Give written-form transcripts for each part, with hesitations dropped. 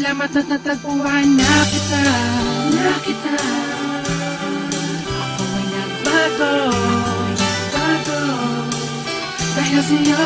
Salamat at natagpuan na kita. Ako ay nagbago. Dahil sa'yo.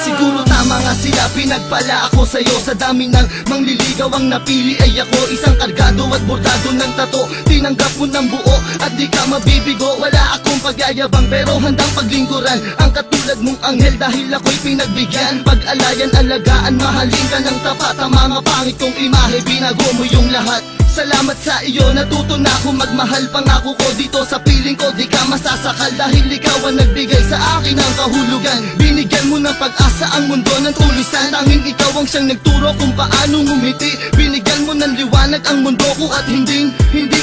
Siguro tama nga sila, pinagpala ako sa'yo. Sa dami ng mangliligaw ang napili ay ako. Isang kargado at bordado ng tato. Tinanggap mo ng buo at di ka mabibigo. Wala akong pagyayabang pero handang paglingkuran ang katulad mong anghel dahil ako'y pinagbigyan. Pag-alayan, alagaan, mahalin ka ng tapat. Ang mga pangit kong imahe, binago mo yung lahat. Salamat sa iyo, natuto na ako magmahal. Pangako ko dito sa piling ko, di ka masasakal. Dahil ikaw ang nagbigay sa akin ng kahulugan. Binigyan mo ng pag-asa ang mundo ng tulisan. Tanging ikaw ang siyang nagturo kung paano ngumiti. Binigyan mo ng liwanag ang mundo ko at hindi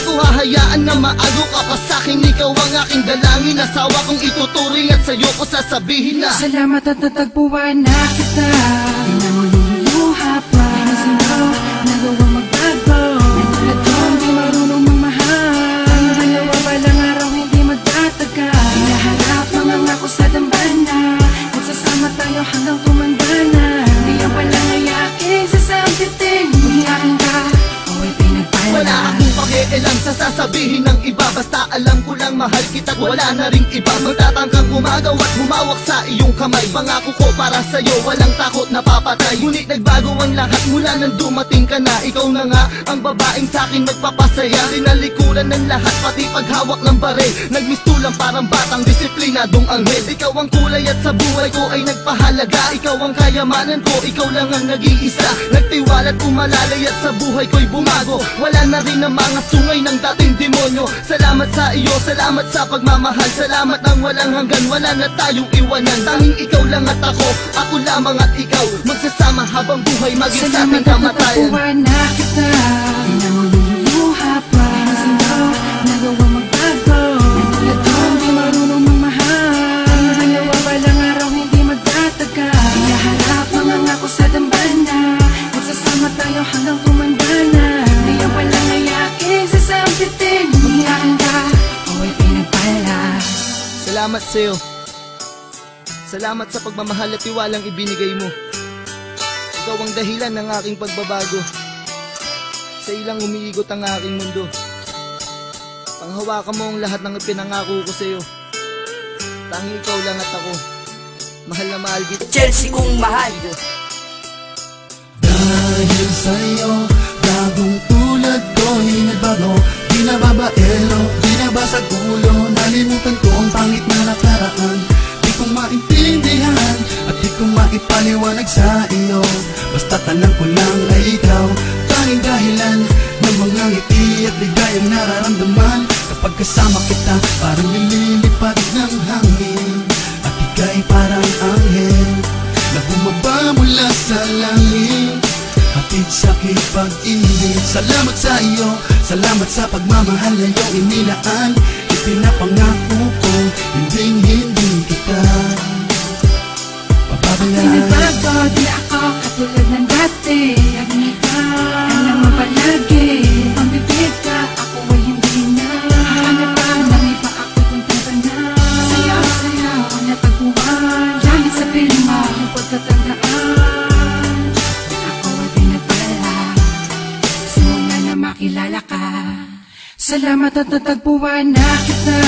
ko hahayaan na maago ka pa sa'kin. Ikaw ang aking dalangin, asawa kong ituturing at sa'yo ko sasabihin na salamat at natagpuan na kita. Di na mo luluha pa. Nagawang magbago. Natulad ko hindi marunong magmahal. Ang dalawa balang araw hindi magtatagal. Hinaharap mga ngako sa dambana. Magsasama tayo hanggang tumanda na. Di ang walang ayaking sasampitin. Umiyakin ka, ako'y pinagpala. wala akong pakialam sa sasabihin ng iba. Basta alam ko lang mahal kita, wala na ring iba. Magtatangkang umagaw at humawak sa iyong kamay. Pangako ko para sa'yo, walang takot na papatay. Ngunit nagbago ang lahat mula nang dumating ka na. Ikaw na nga ang babaeng sa'kin magpapasaya. Tinalikuran ng lahat, pati paghawak ng bare. Nagmistulang parang batang disiplinadong anghel. Ikaw ang kulay at sa buhay ko ay nagpahalaga. Ikaw ang kayamanan ko, ikaw lang ang nag-iisa. Nagtiwala't umalalay at sa buhay ko'y bumago. Wala na rin ang mga sungay ng dating demonyo. Salamat sa iyo, salamat sa pagmamahal. Salamat ng walang hanggan, wala na tayong iwanan. Tanging ikaw lang at ako lamang at ikaw. Magsasama habang buhay, maging sa ating kamatayan. Salamat at natagpuan na kita. Di na mo luluha pa. Nagawang magbago. Natulad ko hindi marunong magmahal. Ang dalawa balang araw hindi magtatagal. Hinaharap mga ngako sa dambana. Magsasama tayo hanggang tumanda na. Di ang walang ayaking sasampitin. Umiyakin ka, ako'y pinagpala. Salamat sa'yo. Salamat sa pagmamahal at tiwalang ibinigay mo. Ikaw ang dahilan ng aking pagbabago. Sa ilang umiigot ang aking mundo. Panghawakan mo ang lahat ng ipinangako ko sa'yo. Tanging ikaw lang at ako. Mahal na mahal kita. Chelsea kong mahal. Dahil sa'yo, bagong tulad ko'y nagbago. Di na babaero, di na basag ulo. Nalimutan ko ang pangit na nakaraan. Di ko maintindihan at di ko maipaliwanag sa iyo. Basta tanang ko lang ay ikaw, tanging dahilan ng mga ngiti at ligayang nararamdaman. Kapag kasama kita, parang nililipad ng hangin. At ika'y parang anghel na bumaba mula sa langit. Hatid sa'king pag-ibig. Salamat sa iyo, salamat sa pagmamahal na iyong inilaan. Ipinapangako ko, hindi kita papabayaan. Pinagbago, di ako katulad ng dati. Lagi ka, alam mo palagi. Ang bibig ka, ako ay hindi na. Hanap ka, nang iba ako'y punta na. Sayaw ang natagpuan. Dahil sa pilma, yung pagkatandaan. Ako ay pinagpala. Gusto nga na makilala ka. Salamat at natagpuan na kita.